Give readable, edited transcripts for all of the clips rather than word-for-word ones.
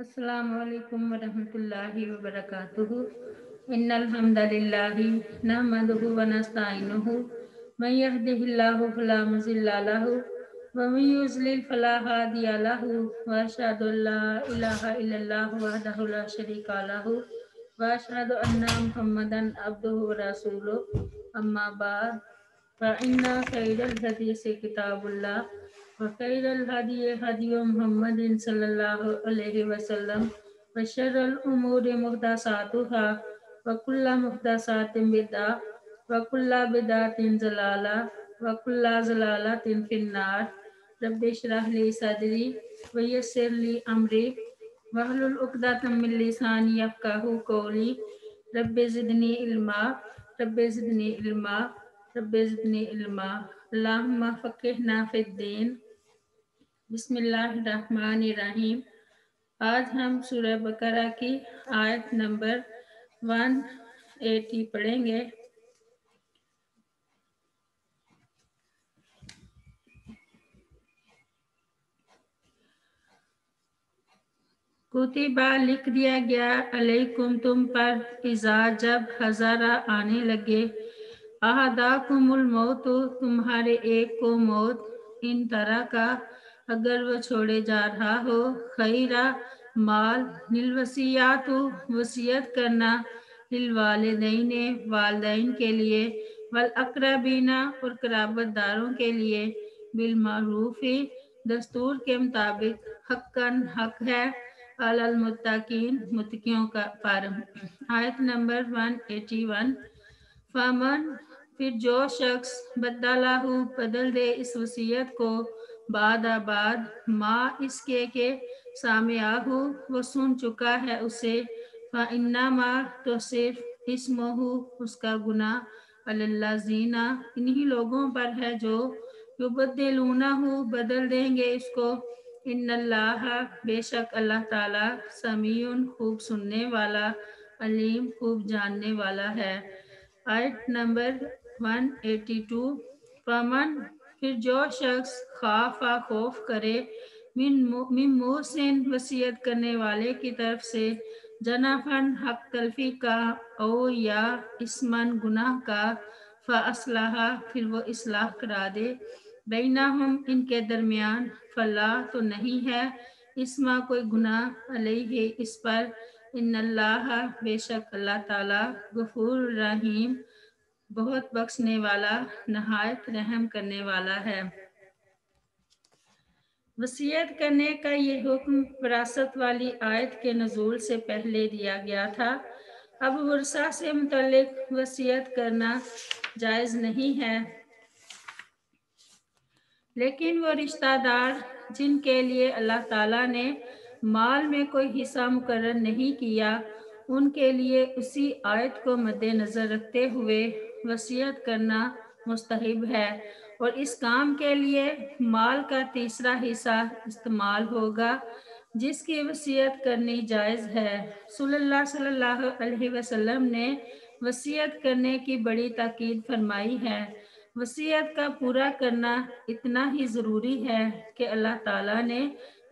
السلام علیکم ورحمۃ اللہ وبرکاتہ ان الحمد للہ نحمده ونستعینه من يهده الله فلا مضل له ومن يضلل فلا هادي له واشهد ان لا اله الا الله وحده لا شريك له واشهد ان محمدا عبده ورسوله اما بعد فإن خير الحديث كتاب الله وخير الهدي هدي محمد صلى الله عليه وسلم وشر الأمور محدثاتها وكل محدثات بدعة وكل بدعة ضلالة وكل ضلالة في النار رب اشرح لي صدري ويسر لي أمري واحلل عقدة من لساني يفقهوا قولي رب زدني علما رب زدني علما رب زدنی علما اللہم فقہنا فی الدین۔ بسم اللہ الرحمن الرحیم۔ آج ہم سورہ بقرہ کی آیت نمبر 180 پڑھیں گے۔ کتبہ لکھ دیا گیا علیکم تم پر اذا جب حضر آنے لگے احداکم الموت تمہارے ایک کو موت ان طرح کا اگر وہ چھوڑے جا رہا ہو خیرہ مال للوصیات وصیت کرنا للوالدین والدین کے لیے والاقربین اور قرابت داروں کے لیے بالمعروف دستور کے مطابق حقاً حق ہے علی المتقین متقیوں کا پر۔ آیت نمبر 181۔ فمن پھر جو شخص بدلہ بدل دے اس وصیت کو بعد ما اس کے کہ سامعہ وہ سن چکا ہے اسے فإنما تو صرف اسمہ اس کا گناہ علی الذین انہی لوگوں پر ہے جو یبدلونہ بدل دیں گے اس کو ان اللہ بے شک اللہ تعالی سمیع خوب سننے والا علیم خوب جاننے والا ہے۔ آیت نمبر 182۔ فمن پھر جو شخص خافا خوف کرے من محسن وصیت کرنے والے کی طرف سے جنافن حق تلفی کا او یا اسمن گناہ کا فاصلح پھر وہ اصلاح کرا دے بینہم ان کے درمیان فلا تو نہیں ہے اسما کوئی گناہ علیہ اس پر ان اللہ بے شک اللہ تعالی غفور رحیم بہت بخشنے والا نہایت رحم کرنے والا ہے۔ وصیت کرنے کا یہ حکم وراثت والی آیت کے نزول سے پہلے دیا گیا تھا۔ اب ورثہ سے متعلق وصیت کرنا جائز نہیں ہے، لیکن وہ رشتہ دار جن کے لیے اللہ تعالیٰ نے مال میں کوئی حصہ مقرر نہیں کیا ان کے لیے اسی آیت کو مد نظر رکھتے ہوئے وصیت کرنا مستحب ہے، اور اس کام کے لیے مال کا تیسرا حصہ استعمال ہوگا جس کی وصیت کرنی جائز ہے۔ صلی اللہ علیہ وسلم نے وصیت کرنے کی بڑی تاکید فرمائی ہے۔ وصیت کا پورا کرنا اتنا ہی ضروری ہے کہ اللہ تعالیٰ نے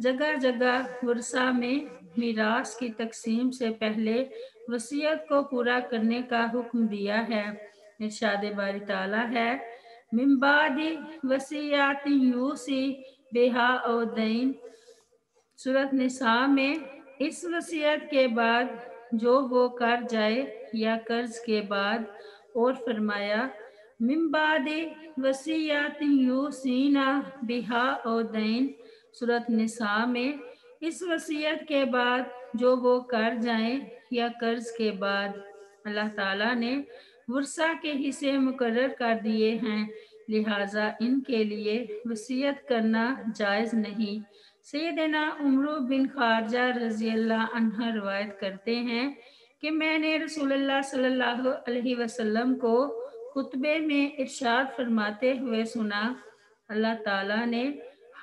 جگہ جگہ ورثہ میں میراث کی تقسیم سے پہلے وصیت کو پورا کرنے کا حکم دیا ہے۔ ارشاد باری تعالیٰ ہے من بعد وصیۃ یوصی بہا او دین، سورۃ نساء میں اس وصیت کے بعد جو وہ کر جائے یا قرض کے بعد، اور فرمایا من بعد وصیۃ یوصین بہا او دین، سورۃ نساء میں اس وصیت کے بعد جو وہ کر جائیں یا قرض کے بعد۔ اللہ تعالیٰ نے ورثہ کے حصے مقرر کر دیے ہیں، لہٰذا ان کے لیے وصیت کرنا جائز نہیں۔ سیدنا عمر بن خارجہ رضی اللہ عنہ روایت کرتے ہیں کہ میں نے رسول اللہ صلی اللہ علیہ وسلم کو خطبے میں ارشاد فرماتے ہوئے سنا، اللہ تعالیٰ نے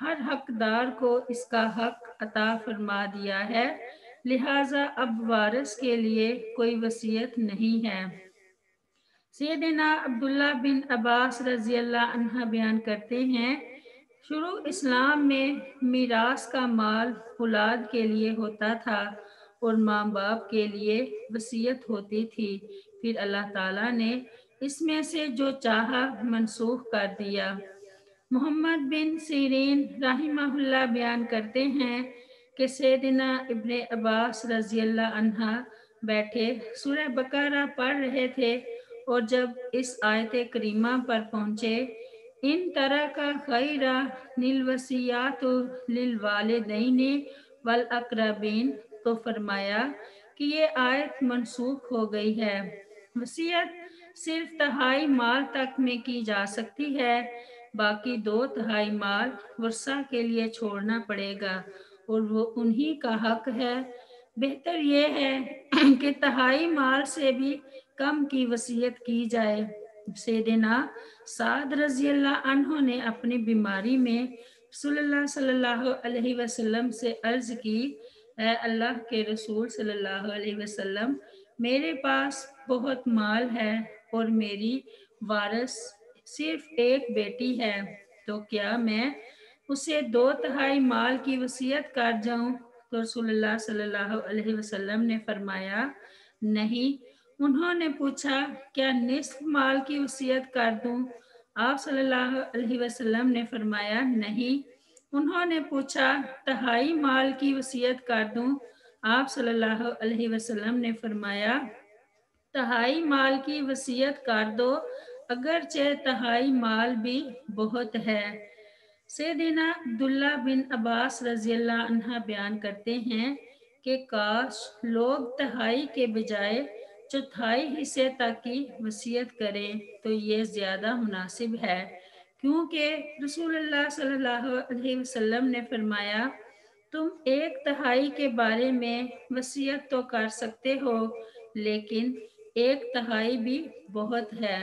ہر حقدار کو اس کا حق عطا فرما دیا ہے، لہٰذا اب وارث کے لیے کوئی وصیت نہیں ہے۔ سیدنا عبداللہ بن عباس رضی اللہ عنہ بیان کرتے ہیں شروع اسلام میں میراث کا مال اولاد کے لیے ہوتا تھا اور ماں باپ کے لیے وصیت ہوتی تھی، پھر اللہ تعالیٰ نے اس میں سے جو چاہا منسوخ کر دیا۔ محمد بن سیرین رحمہ اللہ بیان کرتے ہیں کہ سیدنا ابن عباس رضی اللہ عنہ بیٹھے سورہ بقرہ پڑھ رہے تھے اور جب اس آیت کریمہ پر پہنچے، ان طرح کا خیرہ للوصیات للوالدین والاقربین، تو فرمایا کہ یہ آیت منسوخ ہو گئی ہے۔ وصیت صرف تہائی مال تک میں کی جا سکتی ہے، باقی 2/3 مال ورثہ کے لیے چھوڑنا پڑے گا اور وہ انہی کا حق ہے۔ بہتر یہ ہے کہ تہائی مال سے بھی کم کی وصیت کی جائے۔ سیدنا سعد رضی اللہ عنہ نے اپنی بیماری میں رسول اللہ صلی اللہ علیہ وسلم سے عرض کی، اے اللہ کے رسول صلی اللہ علیہ وسلم، میرے پاس بہت مال ہے اور میری وارث صرف ایک بیٹی ہے، تو کیا میں اسے 2/3 مال کی وصیت کر جاؤں؟ تو رسول اللہ صلی اللہ علیہ وسلم نے فرمایا نہیں۔ انہوں نے پوچھا کیا نصف مال کی وصیت کر دوں؟ آپ صلی اللہ علیہ وسلم نے فرمایا نہیں۔ انہوں نے پوچھا 1/2 مال کی وصیت کر دوں؟ آپ صلی اللہ علیہ وسلم نے فرمایا 1/2 مال کی وصیت کر دو، اگرچہ 1/2 مال بھی بہت ہے۔ سیدنا عبداللہ بن عباس رضی اللہ عنہ بیان کرتے ہیں کہ کاش لوگ 1/2 کے بجائے 1/4 حصے تک کی وصیت کریں تو یہ زیادہ مناسب ہے، کیونکہ رسول اللہ صلی اللہ علیہ وسلم نے فرمایا تم 1/3 کے بارے میں وصیت تو کر سکتے ہو، لیکن 1/3 بھی بہت ہے۔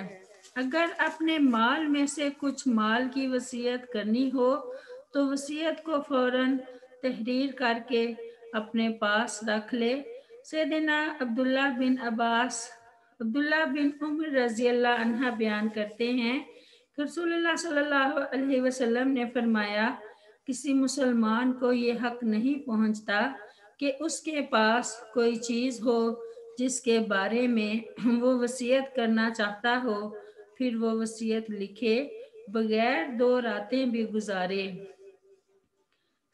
اگر اپنے مال میں سے کچھ مال کی وصیت کرنی ہو تو وصیت کو فوراً تحریر کر کے اپنے پاس رکھ لے۔ سیدنا عبداللہ بن عمر رضی اللہ عنہ بیان کرتے ہیں کہ رسول اللہ صلی اللہ علیہ وسلم نے فرمایا کسی مسلمان کو یہ حق نہیں پہنچتا کہ اس کے پاس کوئی چیز ہو جس کے بارے میں وہ وصیت کرنا چاہتا ہو، پھر وہ وصیت لکھے بغیر 2 راتیں بھی گزارے۔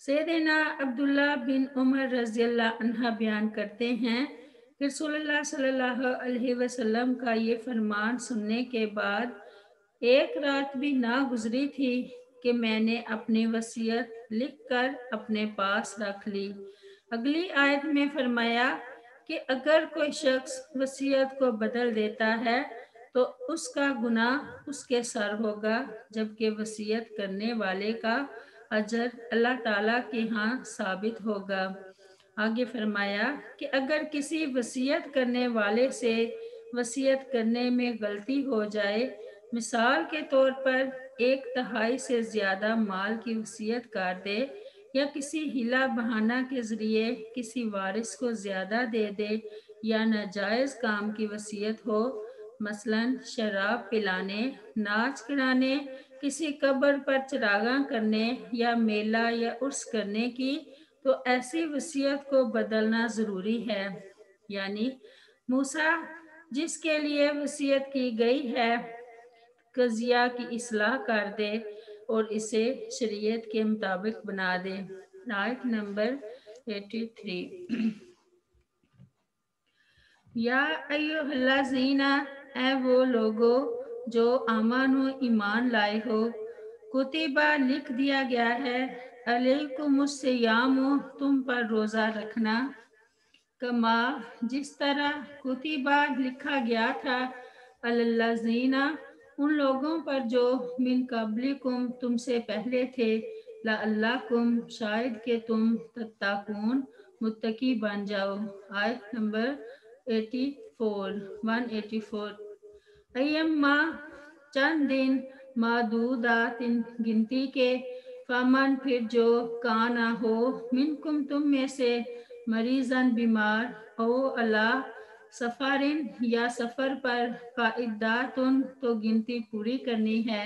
سیدنا عبداللہ بن عمر رضی اللہ عنہ بیان کرتے ہیں کہ رسول اللہ صلی اللہ علیہ وسلم کا یہ فرمان سننے کے بعد ایک رات بھی نہ گزری تھی کہ میں نے اپنی وصیت لکھ کر اپنے پاس رکھ لی۔ اگلی آیت میں فرمایا کہ اگر کوئی شخص وصیت کو بدل دیتا ہے تو اس کا گناہ اس کے سر ہوگا، جبکہ وصیت کرنے والے کا اجر اللہ تعالیٰ کے ہاں ثابت ہوگا۔ آگے فرمایا کہ اگر کسی وصیت کرنے والے سے وصیت کرنے میں غلطی ہو جائے، مثال کے طور پر 1/3 سے زیادہ مال کی وصیت کر دے یا کسی ہیلا بہانہ کے ذریعے کسی وارث کو زیادہ دے دے یا ناجائز کام کی وصیت ہو، مثلاً شراب پلانے، ناچ کرانے، کسی قبر پر چراغاں کرنے یا میلہ یا عرس کرنے کی، تو ایسی وصیت کو بدلنا ضروری ہے۔ یعنی موسیٰ جس کے لیے وصیت کی گئی ہے قضیہ کی اصلاح کر دے اور اسے شریعت کے مطابق بنا دے۔ آیت نمبر 83۔ یا ایھا الذین، اے وہ لوگو جو آمنو ایمان لائے ہو، کتبہ لکھ دیا گیا ہے، علیکم الصیام تم پر روزہ رکھنا، کما جس طرح کتبہ لکھا گیا تھا، علی الذین ان لوگوں پر جو من قبلکم تم سے پہلے تھے، لعلکم شاید کہ تم تتقون متقی بن جاؤ۔ آیت نمبر 184۔ ایما چند دن، معدودات گنتی کے، فمن پھر جو کانا ہو، منکم تم میں سے، مریضاً بیمار، او اللہ سفرن یا سفر پر، فعداتن تو گنتی پوری کرنی ہے،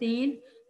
3,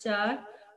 4,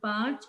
5,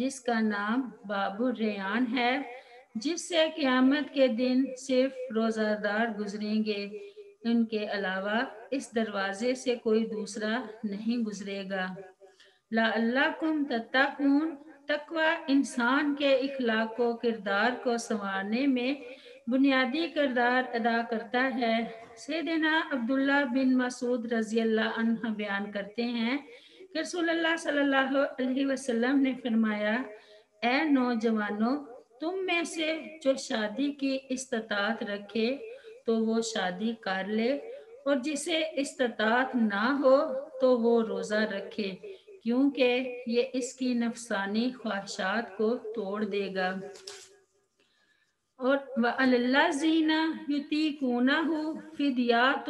جس کا نام باب الریان ہے، جس سے قیامت کے دن صرف روزہ دار گزریں گے، ان کے علاوہ اس دروازے سے کوئی دوسرا نہیں گزرے گا۔ لعلکم تتقون، تقوی انسان کے اخلاق و کردار کو سنوارنے میں بنیادی کردار ادا کرتا ہے۔ سیدنا عبداللہ بن مسعود رضی اللہ عنہ بیان کرتے ہیں کہ رسول اللہ صلی اللہ علیہ وسلم نے فرمایا، اے نوجوانوں، تم میں سے جو شادی کی استطاعت رکھے تو وہ شادی کر لے، اور جسے استطاعت نہ ہو تو وہ روزہ رکھے، کیونکہ یہ اس کی نفسانی خواہشات کو توڑ دے گا۔ اور وَعَلَى الَّذِينَ يُطِيقُونَهُ فِدْيَةٌ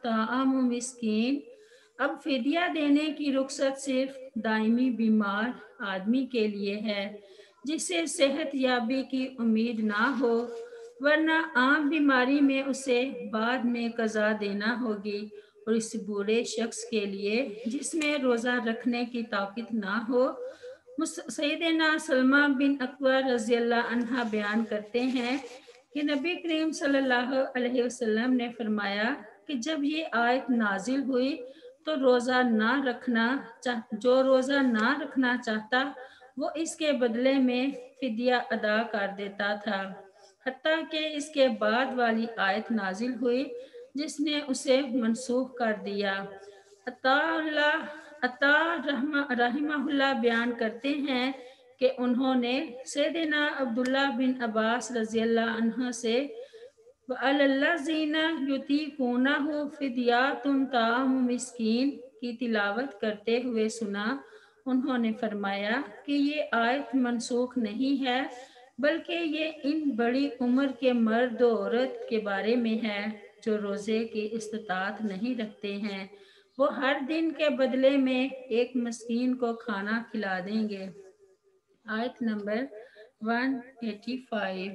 طَعَامُ مِسْكِين، اب فدیہ دینے کی رخصت صرف دائمی بیمار آدمی کے لیے ہے جسے صحت یابی کی امید نہ ہو، ورنہ عام بیماری میں اسے بعد میں قضا دینا ہوگی، اور اس بوڑھے شخص کے لیے جس میں روزہ رکھنے کی طاقت نہ ہو۔ سیدنا سلمہ بن اکوع رضی اللہ عنہ بیان کرتے ہیں کہ نبی کریم صلی اللہ علیہ وسلم نے فرمایا کہ جب یہ آیت نازل ہوئی تو جو روزہ نہ رکھنا چاہتا وہ اس کے بدلے میں فدیہ ادا کر دیتا تھا، حتیٰ کہ اس کے بعد والی آیت نازل ہوئی جس نے اسے منسوخ کر دیا۔ عطا رحمہ اللہ بیان کرتے ہیں کہ انہوں نے سیدنا عبداللہ بن عباس رضی اللہ عنہ سے وَعَلَى الَّذِينَ يُطِيقُونَهُ فِدْيَةٌ طَعَامُ مِسْكِين کی تلاوت کرتے ہوئے سنا۔ انہوں نے فرمایا کہ یہ آیت منسوخ نہیں ہے، بلکہ یہ ان بڑی عمر کے مرد و عورت کے بارے میں ہے جو روزے کی استطاعت نہیں رکھتے ہیں، وہ ہر دن کے بدلے میں ایک مسکین کو کھانا کھلا دیں گے۔ آیت نمبر 185۔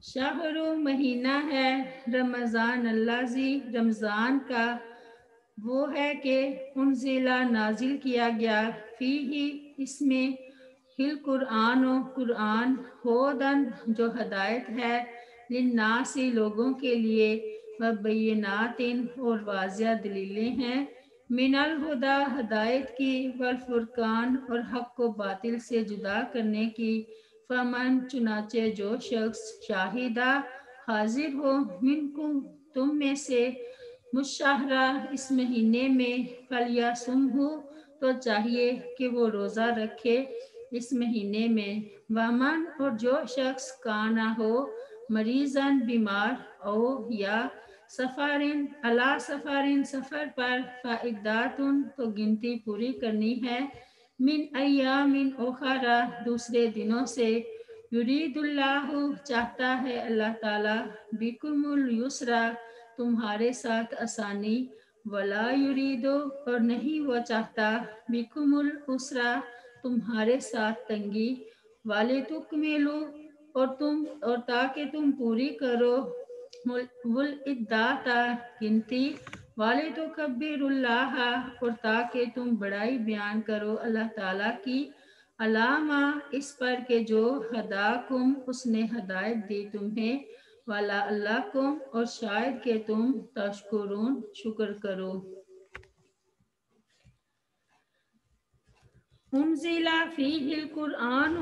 شہر مہینہ ہے رمضان الذی، رمضان کا وہ ہے کہ انزل نازل کیا گیا، فیہ اس میں، القرآن و قرآن، ہدن جو ہدایت ہے، للناس لوگوں کے لیے، وبینات اور واضح دلیلیں ہیں، من الہدی ہدایت کی، والفرقان اور حق و باطل سے جدا کرنے کی، فمن چنانچہ جو شخص شاہدہ حاضر ہو، منکم تم میں سے، مشاہرہ اس مہینے میں، فلیصمہ تو چاہیے کہ وہ روزہ رکھے اس مہینے میں، ومن اور جو شخص کانا ہو مریضاً بیمار، او یا سفارن علی سفارن سفر پر، فعدۃ تو گنتی پوری کرنی ہے، من ایام اخرى دوسرے دنوں سے، یرید اللہ چاہتا ہے اللہ تعالیٰ، بکم الیسر تمہارے ساتھ آسانی، ولا یرید اور نہیں وہ چاہتا، بکم العسر تمہارے ساتھ تنگی، ولتکملوا اور تاکہ تم پوری کرو، والعدۃ گنتی، ولتکبروا اللہ اور تاکہ تم بڑائی بیان کرو اللہ تعالیٰ کی، علامہ اس پر کہ جو ہداکم اس نے ہدایت دی تمہیں، ولعلکم اور شاید کہ تم تشکرون شکر کرو۔ انزل فیہ القرآن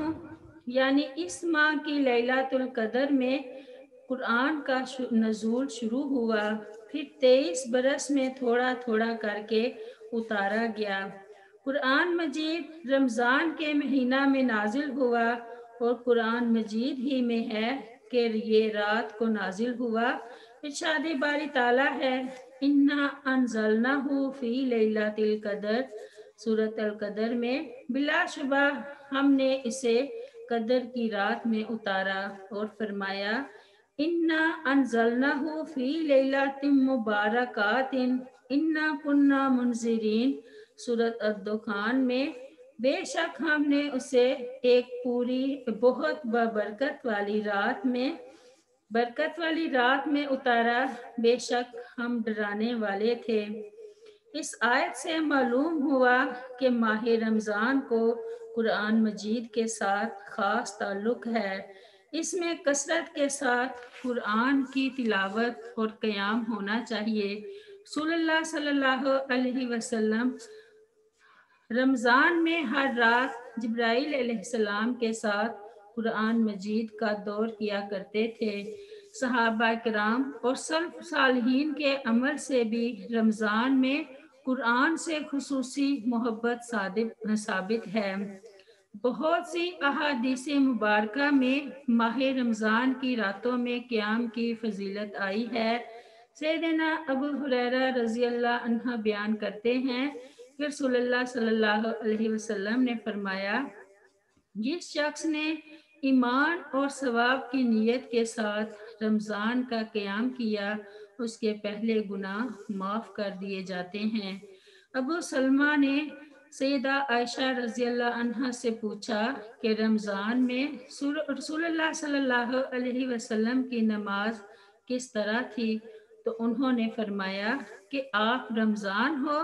یعنی اس ماہ کی لیلۃ القدر میں قرآن کا نزول شروع ہوا، پھر 23 برس میں تھوڑا تھوڑا کر کے اتارا گیا۔ قرآن مجید رمضان کے مہینہ میں نازل ہوا، اور قرآن مجید ہی میں ہے کہ یہ رات کو نازل ہوا۔ ارشاد باری تعالیٰ ہے، انا انزلناہ فی لیلۃ القدر، سورۃ القدر میں، بلا شبہ ہم نے اسے قدر کی رات میں اتارا، اور فرمایا، انا انزلناہ فی لیلۃ مبارکۃ انا کنا منذرین، سورۃ الدخان میں، بے شک ہم نے اسے ایک پوری بہت بابرکت والی رات میں برکت والی رات میں اتارا، بے شک ہم ڈرانے والے تھے۔ اس آیت سے معلوم ہوا کہ ماہ رمضان کو قرآن مجید کے ساتھ خاص تعلق ہے۔ اس میں کثرت کے ساتھ قرآن کی تلاوت اور قیام ہونا چاہیے۔ صلی اللہ علیہ وسلم رمضان میں ہر رات جبرائیل علیہ السلام کے ساتھ قرآن مجید کا دور کیا کرتے تھے۔ صحابہ کرام اور سلف صالحین کے عمل سے بھی رمضان میں قرآن سے خصوصی محبت ثابت ہے۔ بہت سی احادیث مبارکہ میں ماہ رمضان کی راتوں میں قیام کی فضیلت آئی ہے۔ سیدنا ابو ہریرہ رضی اللہ عنہ بیان کرتے ہیں کہ رسول اللہ صلی اللہ علیہ وسلم نے فرمایا، جس شخص نے ایمان اور ثواب کی نیت کے ساتھ رمضان کا قیام کیا، اس کے پہلے گناہ معاف کر دیے جاتے ہیں۔ ابو سلمہ نے سیدہ عائشہ رضی اللہ عنہ سے پوچھا کہ رمضان میں رسول اللہ صلی اللہ علیہ وسلم کی نماز کس طرح تھی؟ تو انہوں نے فرمایا کہ آپ رمضان ہو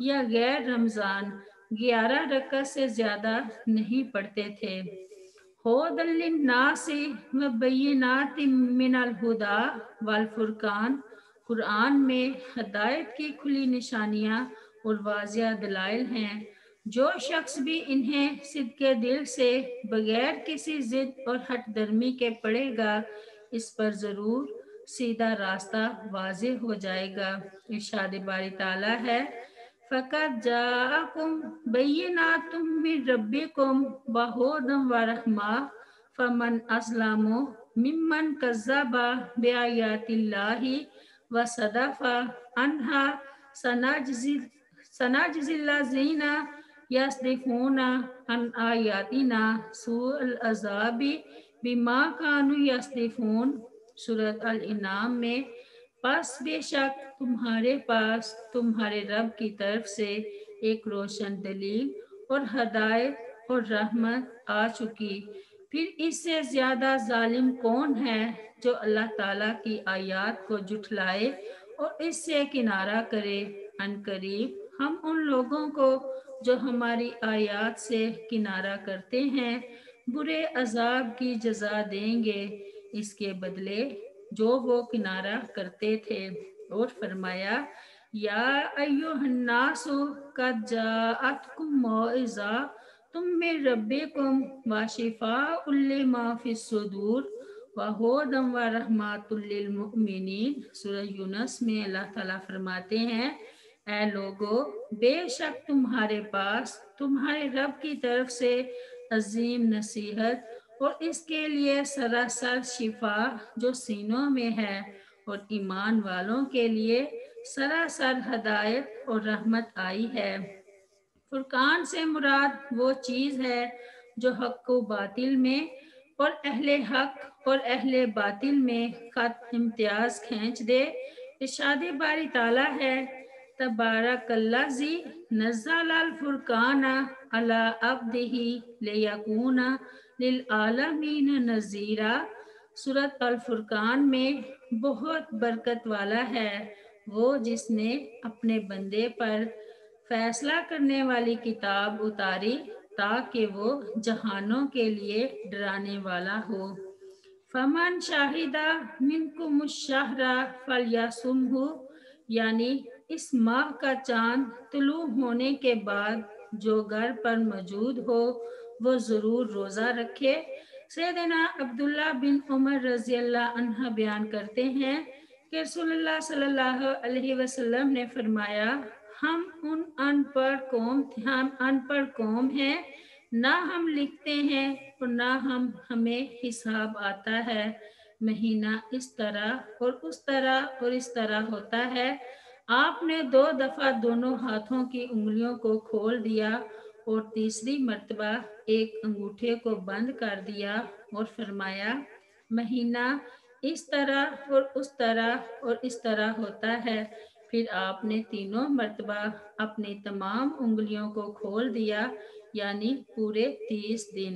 یا غیر رمضان 11 رکعت سے زیادہ نہیں پڑھتے تھے۔ ہدی للناس وبینات من الہدی والفرقان، قرآن میں ہدایت کی کھلی نشانیاں اور واضح دلائل ہیں۔ جو شخص بھی انہیں صدقے دل سے بغیر کسی ضد اور ہٹ درمی کے پڑھے گا، اس پر ضرور سیدھا راستہ واضح ہو جائے گا۔ ارشاد باری تعالیٰ ہے، فَقَدْ جَاءَكُمْ بَيِّنَاتٌ مِّن رَبِّكُمْ وَهُدًى وَرَحْمَةٌ فَمَنْ أَظْلَمُ مِمَّنْ كَذَّبَ بِآيَاتِ اللَّهِ وَصَدَّفَ عَنْهَا سَنَجْزِي الَّذِينَ يَصْدِفُونَ عَنْ آيَاتِنَا سُوءَ الْعَذَابِ بِمَا كَانُوا يَصْدِفُونَ۔ سورۃ الانعام میں، پس بے شک تمہارے پاس تمہارے رب کی طرف سے ایک روشن دلیل اور ہدایت اور رحمت آ چکی، پھر اس سے زیادہ ظالم کون ہے جو اللہ تعالیٰ کی آیات کو جھٹلائے اور اس سے کنارہ کرے۔ ان قریب ہم ان لوگوں کو جو ہماری آیات سے کنارہ کرتے ہیں برے عذاب کی جزا دیں گے، اس کے بدلے جو وہ کنارہ کرتے تھے۔ اور فرمایا، یا ایھا الناس قد جاءتکم موعظۃ من ربکم وشفاء لما فی الصدور وہدی ورحمۃ للمؤمنین۔ سورہ یونس میں اللہ تعالیٰ فرماتے ہیں، اے لوگو، بے شک تمہارے پاس تمہارے رب کی طرف سے عظیم نصیحت اور اس کے لیے سراسر شفا جو سینوں میں ہے، اور ایمان والوں کے لیے سراسر ہدایت اور رحمت آئی ہے۔ فرقان سے مراد وہ چیز ہے جو حق و باطل میں اور اہل حق اور اہل باطل میں خط امتیاز کھینچ دے۔ ارشاد باری تعالیٰ ہے، تبارک الذی نزل الفرقان علی عبدہ لیکون للعالمین نذیرا۔ سورۃ الفرقان میں، بہت برکت والا ہے وہ جس نے اپنے بندے پر فیصلہ کرنے والی کتاب اتاری تاکہ وہ جہانوں کے لیے ڈرانے والا ہو۔ فمن شہد منکم الشہر فلیصمہ، یعنی اس ماہ کا چاند طلوع ہونے کے بعد جو گھر پر موجود ہو وہ ضرور روزہ رکھے۔ سیدنا عبداللہ بن عمر رضی اللہ عنہ بیان کرتے ہیں کہ رسول اللہ صلی اللہ علیہ وسلم نے فرمایا، ہم ان پڑھ قوم ہیں، نہ ہم لکھتے ہیں اور نہ ہمیں حساب آتا ہے، مہینہ اس طرح اور اس طرح اور اس طرح ہوتا ہے۔ آپ نے 2 دفعہ دونوں ہاتھوں کی انگلیوں کو کھول دیا اور تیسری مرتبہ ایک انگوٹھے کو بند کر دیا اور فرمایا، مہینہ اس طرح اور اس طرح اور اس طرح ہوتا ہے۔ پھر آپ نے تینوں مرتبہ اپنی تمام انگلیوں کو کھول دیا، یعنی پورے 30 دن۔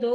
2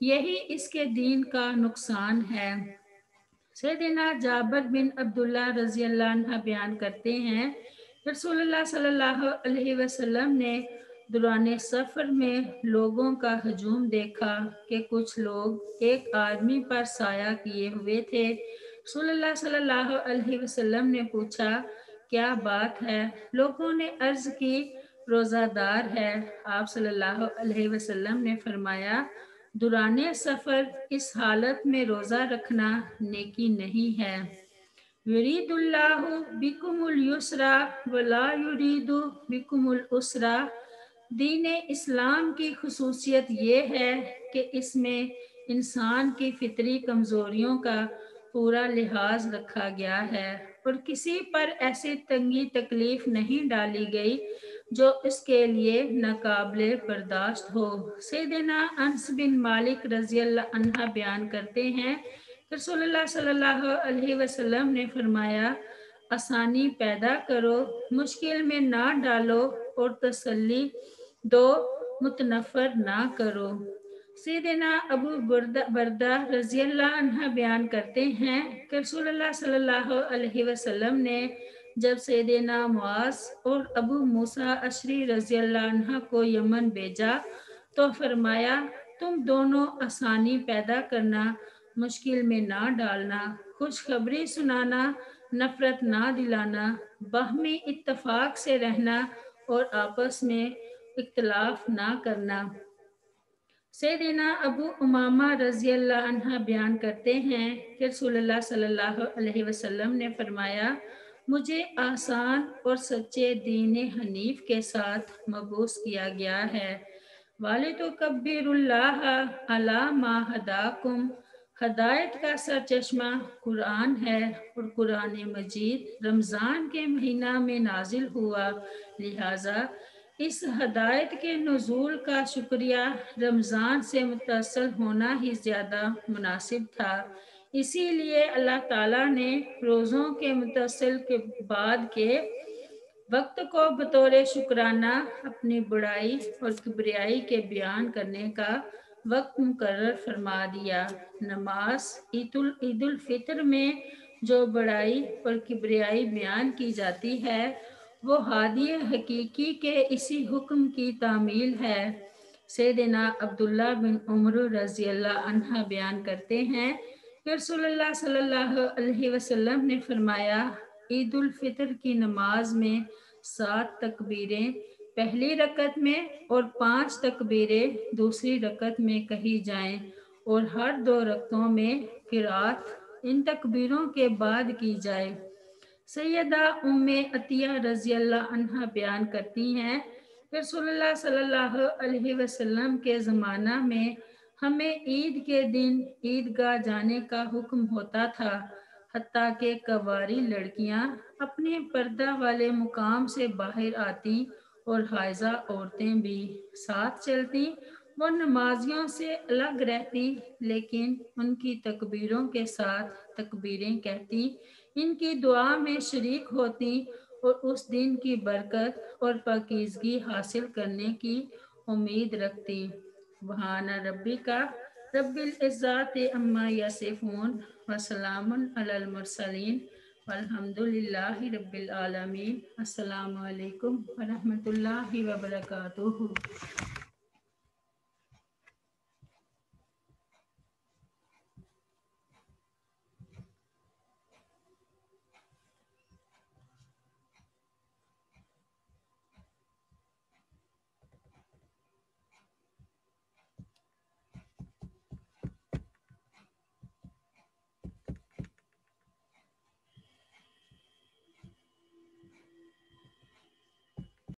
یہی اس کے دین کا نقصان ہے۔ سیدنا جابر بن عبداللہ رضی اللہ عنہ بیان کرتے ہیں، رسول اللہ صلی اللہ علیہ وسلم نے دوران سفر میں لوگوں کا ہجوم دیکھا کہ کچھ لوگ ایک آدمی پر سایہ کیے ہوئے تھے۔ رسول اللہ صلی اللہ علیہ وسلم نے پوچھا، کیا بات ہے؟ لوگوں نے عرض کی، روزہ دار ہے۔ آپ صلی اللہ علیہ وسلم نے فرمایا، دوران سفر اس حالت میں روزہ رکھنا نیکی نہیں ہے۔ یرید اللہ بکم اليسر ولا یرید بکم العسر۔ دین اسلام کی خصوصیت یہ ہے کہ اس میں انسان کی فطری کمزوریوں کا پورا لحاظ رکھا گیا ہے اور کسی پر ایسی تنگی تکلیف نہیں ڈالی گئی جو اس کے لیے ناقابل برداشت ہو۔ سیدنا انس بن مالک رضی اللہ عنہ بیان کرتے ہیں، رسول اللہ صلی اللہ علیہ وسلم نے فرمایا، آسانی پیدا کرو، مشکل میں نہ ڈالو اور تسلی دو، متنفر نہ کرو۔ سیدنا ابو بردہ رضی اللہ عنہ بیان کرتے ہیں کہ رسول اللہ صلی اللہ علیہ وسلم نے جب سیدنا معاذ اور ابو موسیٰ اشعری رضی اللہ عنہ کو یمن بھیجا تو فرمایا، تم دونوں آسانی پیدا کرنا، مشکل میں نہ ڈالنا، خوشخبری سنانا، نفرت نہ دلانا، باہمی اتفاق سے رہنا اور آپس میں اختلاف نہ کرنا۔ سیدنا ابو امامہ رضی اللہ عنہ بیان کرتے ہیں کہ رسول اللہ صلی اللہ علیہ وسلم نے فرمایا، مجھے آسان اور سچے دین حنیف کے ساتھ مبعوث کیا گیا ہے۔ وَلِتُكَبِّرُوا اللَّهَ عَلَىٰ مَا هَدَاكُمْ۔ ہدایت کا سرچشمہ قرآن ہے اور قرآن مجید رمضان کے مہینہ میں نازل ہوا، لہٰذا اس ہدایت کے نزول کا شکریہ رمضان سے متصل ہونا ہی زیادہ مناسب تھا۔ اسی لیے اللہ تعالیٰ نے روزوں کے متصل کے بعد کے وقت کو بطور شکرانہ اپنی بڑائی اور کبریائی کے بیان کرنے کا وقت مقرر فرما دیا۔ نماز عید الفطر میں جو بڑائی اور کبریائی بیان کی جاتی ہے وہ ہادی حقیقی کے اسی حکم کی تعمیل ہے۔ سیدنا عبداللہ بن عمر رضی اللہ عنہ بیان کرتے ہیں کہ رسول اللہ صلی اللہ علیہ وسلم نے فرمایا، عید الفطر کی نماز میں 7 تکبیریں پہلی رکعت میں اور 5 تکبیریں دوسری رکعت میں کہی جائیں اور ہر 2 رکعتوں میں قرات ان تکبیروں کے بعد کی جائے۔ سیدہ ام عطیہ رضی اللہ عنہ بیان کرتی ہیں کہ رسول اللہ صلی اللہ علیہ وسلم کے زمانہ میں ہمیں عید کے دن عیدگاہ جانے کا حکم ہوتا تھا، حتیٰ کہ کنواری لڑکیاں اپنے پردہ والے مقام سے باہر آتی اور حائضہ عورتیں بھی ساتھ چلتی۔ وہ نمازیوں سے الگ رہتی لیکن ان کی تکبیروں کے ساتھ تکبیریں کہتی، ان کی دعا میں شریک ہوتی اور اس دن کی برکت اور پاکیزگی حاصل کرنے کی امید رکھتی۔ سبحان ربک رب العزت عما یصفون وسلام علی المرسلین والحمد للہ رب العالمین۔ السلام علیکم ورحمۃ اللہ وبرکاتہ۔